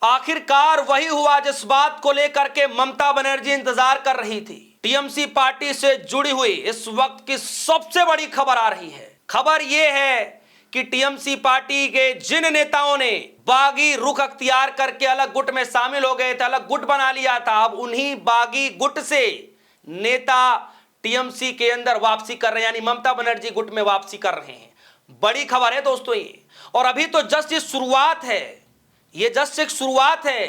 आखिरकार वही हुआ जिस बात को लेकर के ममता बनर्जी इंतजार कर रही थी। टीएमसी पार्टी से जुड़ी हुई इस वक्त की सबसे बड़ी खबर आ रही है। खबर यह है कि टीएमसी पार्टी के जिन नेताओं ने बागी रुख अख्तियार करके अलग गुट में शामिल हो गए थे, अलग गुट बना लिया था, अब उन्हीं बागी गुट से नेता टीएमसी के अंदर वापसी कर रहे हैं, यानी ममता बनर्जी गुट में वापसी कर रहे हैं। बड़ी खबर है दोस्तों ये, और अभी तो जस्ट ये शुरुआत है, ये जस्ट एक शुरुआत है।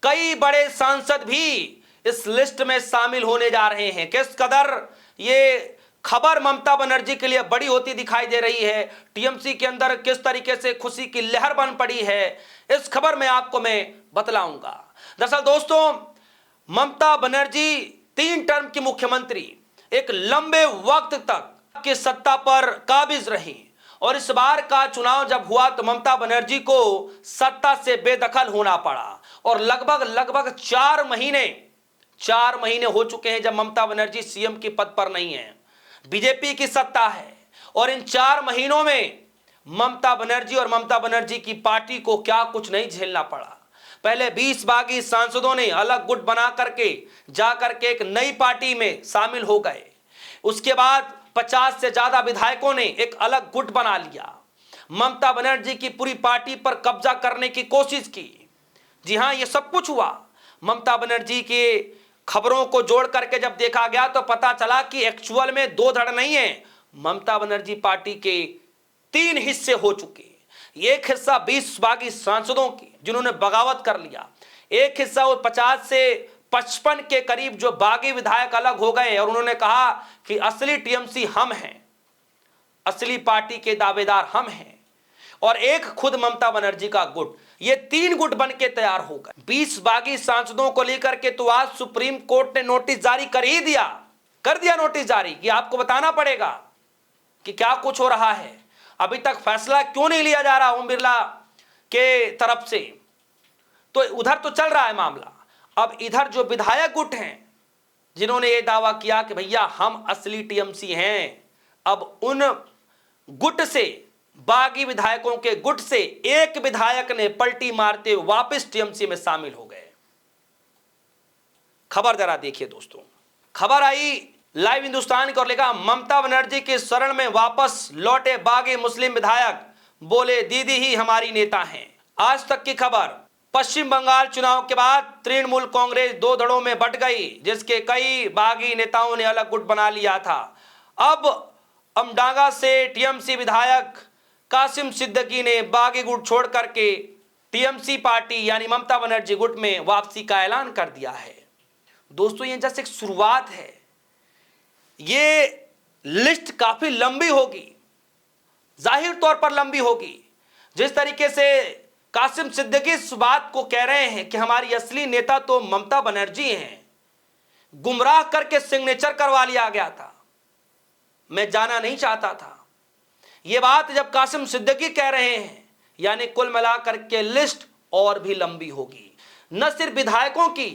कई बड़े सांसद भी इस लिस्ट में शामिल होने जा रहे हैं। किस कदर ये खबर ममता बनर्जी के लिए बड़ी होती दिखाई दे रही है, टीएमसी के अंदर किस तरीके से खुशी की लहर बन पड़ी है, इस खबर में आपको मैं बतलाऊंगा। दरअसल दोस्तों, ममता बनर्जी 3 टर्म की मुख्यमंत्री एक लंबे वक्त तक की सत्ता पर काबिज रही, और इस बार का चुनाव जब हुआ तो ममता बनर्जी को सत्ता से बेदखल होना पड़ा, और लगभग 4 महीने हो चुके हैं जब ममता बनर्जी सीएम के पद पर नहीं है, बीजेपी की सत्ता है। और इन 4 महीनों में ममता बनर्जी और ममता बनर्जी की पार्टी को क्या कुछ नहीं झेलना पड़ा। पहले 20 बागी सांसदों ने अलग गुट बना करके जाकर के एक नई पार्टी में शामिल हो गए। उसके बाद 50 से ज्यादा विधायकों ने एक अलग गुट बना लिया, ममता बनर्जी की पूरी पार्टी पर कब्जा करने की कोशिश की। जी हां, ये सब कुछ हुआ। ममता बनर्जी के खबरों को जोड़ करके जब देखा गया तो पता चला कि एक्चुअल में 2 धड़ नहीं है, ममता बनर्जी पार्टी के 3 हिस्से हो चुके। एक हिस्सा 20 बागी सांसदों की जिन्होंने बगावत कर लिया, एक हिस्सा वो 50 से 55 के करीब जो बागी विधायक अलग हो गए और उन्होंने कहा कि असली टीएमसी हम हैं, असली पार्टी के दावेदार हम हैं, और एक खुद ममता बनर्जी का गुट। ये 3 गुट बन के तैयार हो गए। 20 बागी सांसदों को लेकर के तो आज सुप्रीम कोर्ट ने नोटिस जारी कर दिया नोटिस जारी कि आपको बताना पड़ेगा कि क्या कुछ हो रहा है। अभी तक फैसला क्यों नहीं लिया जा रहा ओम बिरला के तरफ से, तो उधर तो चल रहा है मामला। अब इधर जो विधायक गुट हैं जिन्होंने ये दावा किया कि भैया हम असली टीएमसी हैं, अब उन गुट से, बागी विधायकों के गुट से एक विधायक ने पलटी मारते हुए वापस टीएमसी में शामिल हो गए। खबर जरा देखिए दोस्तों, खबर आई लाइव हिंदुस्तान की ओर, लिखा ममता बनर्जी के शरण में वापस लौटे बागी मुस्लिम विधायक, बोले दीदी ही हमारी नेता हैं। आज तक की खबर, पश्चिम बंगाल चुनाव के बाद तृणमूल कांग्रेस 2 धड़ों में बंट गई, जिसके कई बागी नेताओं ने अलग गुट बना लिया था। अब अमडांगा से टीएमसी विधायक कासिम सिद्दीकी ने बागी गुट छोड़ करके टीएमसी पार्टी यानी ममता बनर्जी गुट में वापसी का ऐलान कर दिया है। दोस्तों, ये जैसे एक शुरुआत है, ये लिस्ट काफी लंबी होगी, जाहिर तौर पर लंबी होगी। जिस तरीके से कासिम सिद्दीकी इस बात को कह रहे हैं कि हमारी असली नेता तो ममता बनर्जी हैं, गुमराह करके सिग्नेचर करवा लिया गया था, मैं जाना नहीं चाहता था। यह बात जब कासिम सिद्दीकी कह रहे हैं, यानी कुल मिलाकर के लिस्ट और भी लंबी होगी। न सिर्फ विधायकों की,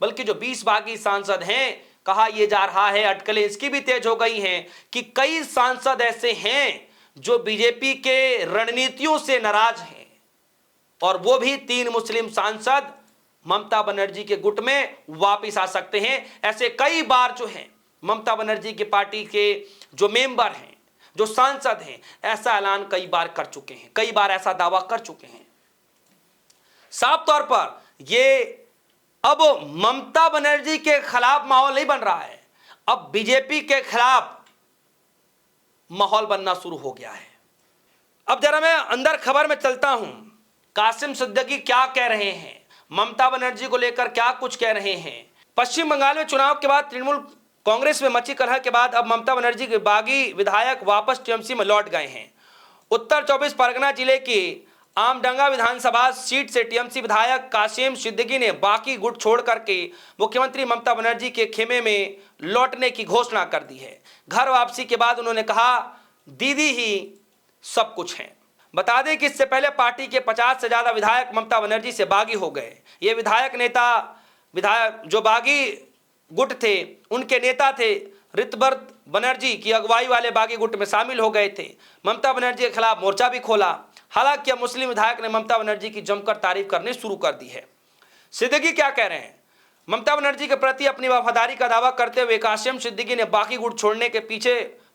बल्कि जो 20 बागी सांसद हैं, कहा यह जा रहा है, अटकलें इसकी भी तेज हो गई हैं कि कई सांसद ऐसे हैं जो बीजेपी के रणनीतियों से नाराज हैं, और वो भी 3 मुस्लिम सांसद ममता बनर्जी के गुट में वापस आ सकते हैं। ऐसे कई बार जो हैं ममता बनर्जी की पार्टी के जो मेंबर हैं, जो सांसद हैं, ऐसा ऐलान कई बार कर चुके हैं, कई बार ऐसा दावा कर चुके हैं। साफ तौर पर ये अब ममता बनर्जी के खिलाफ माहौल नहीं बन रहा है, अब बीजेपी के खिलाफ माहौल बनना शुरू हो गया है। अब जरा मैं अंदर खबर में चलता हूं, कासिम सिद्दीकी क्या कह रहे हैं, ममता बनर्जी को लेकर क्या कुछ कह रहे हैं। पश्चिम बंगाल में चुनाव के बाद तृणमूल कांग्रेस में मची कलह के बाद अब ममता बनर्जी के बागी विधायक वापस टीएमसी में लौट गए हैं। उत्तर 24 परगना जिले की आमडंगा विधानसभा सीट से टीएमसी विधायक कासिम सिद्दीकी ने बाकी गुट छोड़ करके मुख्यमंत्री ममता बनर्जी के खेमे में लौटने की घोषणा कर दी है। घर वापसी के बाद उन्होंने कहा दीदी ही सब कुछ है। बता दें कि इससे पहले पार्टी के 50 से ज्यादा विधायक ममता बनर्जी से बागी हो गए। ये विधायक जो बागी गुट थे, उनके नेता थे ऋतव्रत बनर्जी की अगुवाई वाले बागी गुट में शामिल हो गए थे। ममता बनर्जी के खिलाफ मोर्चा भी खोला। हालांकि अब मुस्लिम विधायक ने ममता बनर्जी की जमकर तारीफ करनी शुरू कर दी है। सिद्दीकी क्या कह रहे हैं? ममता बनर्जी के प्रति अपनी वफादारी का दावा करते हुए कासिम सिद्दीकी ने बागी गुट छोड़ने के पीछे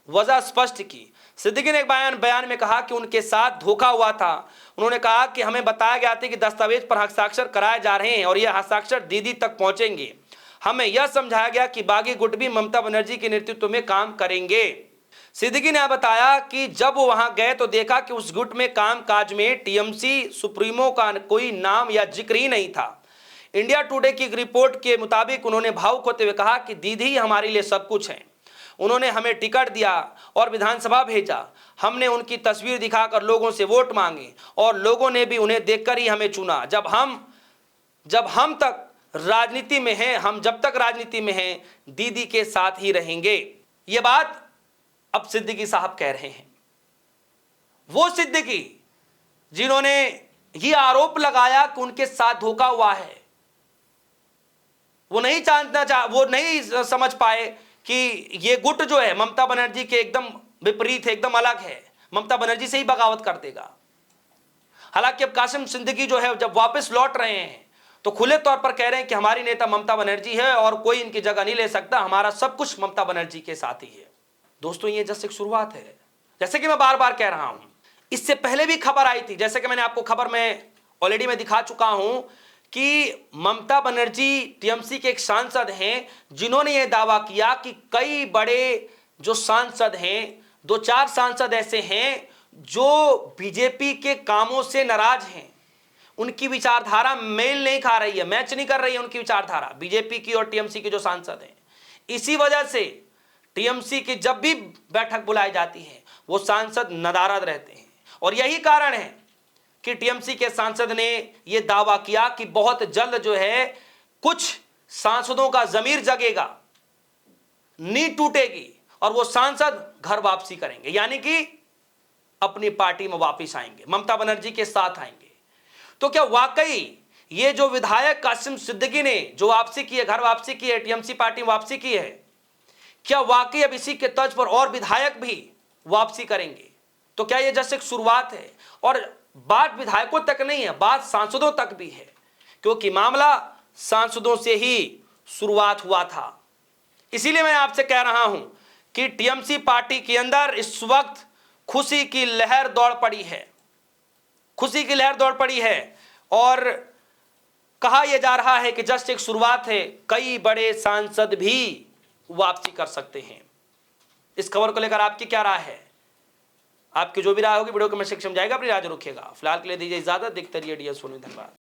वजह स्पष्ट की। सिद्दीकी ने एक बयान में कहा कि उनके साथ धोखा हुआ था। उन्होंने कहा कि हमें बताया गया था कि दस्तावेज पर हस्ताक्षर कराए जा रहे हैं और यह हस्ताक्षर दीदी तक पहुंचेंगे। हमें यह समझाया गया कि बागी गुट भी ममता बनर्जी के नेतृत्व में काम करेंगे। सिद्दीकी ने बताया कि जब वो वहां गए तो देखा कि उस गुट में कामकाज में टीएमसी सुप्रीमो का कोई नाम या जिक्र ही नहीं था। इंडिया टुडे की एक रिपोर्ट के मुताबिक उन्होंने भावुक होते हुए कहा कि दीदी ही हमारे लिए सब कुछ है। उन्होंने हमें टिकट दिया और विधानसभा भेजा। हमने उनकी तस्वीर दिखाकर लोगों से वोट मांगे और लोगों ने भी उन्हें देखकर ही हमें चुना। जब हम तक राजनीति में हैं, हम जब तक राजनीति में हैं, दीदी के साथ ही रहेंगे। ये बात अब सिद्दीकी साहब कह रहे हैं। वो सिद्दीकी जिन्होंने ये आरोप लगाया कि उनके साथ धोखा हुआ है, वो नहीं समझ पाए कि ये गुट जो है ममता बनर्जी के एकदम विपरीत है, एकदम अलग है, ममता बनर्जी से ही बगावत कर देगा। हालांकि अब कासिम सिद्दीकी जो है जब वापस लौट रहे हैं तो खुले तौर पर कह रहे हैं कि हमारी नेता ममता बनर्जी है और कोई इनकी जगह नहीं ले सकता, हमारा सब कुछ ममता बनर्जी के साथ ही है। दोस्तों, ये जस्ट एक शुरुआत है। जैसे कि मैं बार बार कह रहा हूं, इससे पहले भी खबर आई थी, जैसे कि मैंने आपको खबर में ऑलरेडी मैं दिखा चुका हूं कि ममता बनर्जी टीएमसी के एक सांसद हैं जिन्होंने यह दावा किया कि कई बड़े जो सांसद हैं, 2-4 सांसद ऐसे हैं जो बीजेपी के कामों से नाराज हैं। उनकी विचारधारा मेल नहीं खा रही है, मैच नहीं कर रही है उनकी विचारधारा बीजेपी की और टीएमसी के जो सांसद हैं। इसी वजह से टीएमसी की जब भी बैठक बुलाई जाती है वो सांसद नदारद रहते हैं और यही कारण है कि टीएमसी के सांसद ने यह दावा किया कि बहुत जल्द जो है कुछ सांसदों का जमीर जगेगा, नींद टूटेगी और वो सांसद घर वापसी करेंगे, यानी कि अपनी पार्टी में वापस आएंगे, ममता बनर्जी के साथ आएंगे। तो क्या वाकई ये जो विधायक कासिम सिद्दीकी ने जो वापसी की है, घर वापसी की है, टीएमसी पार्टी में वापसी की है, क्या वाकई अब इसी के तर्ज पर और विधायक भी वापसी करेंगे? तो क्या ये जस्ट एक शुरुआत है? और बात विधायकों तक नहीं है, बात सांसदों तक भी है, क्योंकि मामला सांसदों से ही शुरुआत हुआ था। इसीलिए मैं आपसे कह रहा हूं कि टीएमसी पार्टी के अंदर इस वक्त खुशी की लहर दौड़ पड़ी है, खुशी की लहर दौड़ पड़ी है और कहा यह जा रहा है कि जस्ट एक शुरुआत है, कई बड़े सांसद भी वापसी कर सकते हैं। इस खबर को लेकर आपकी क्या राय है? आपकी जो भी राय होगी वीडियो कमेंट सेक्शन में जाएगा, अपनी राय रखिएगा। फिलहाल के लिए दीजिए इजाजत, देखते रहिए DS सोनी। धन्यवाद।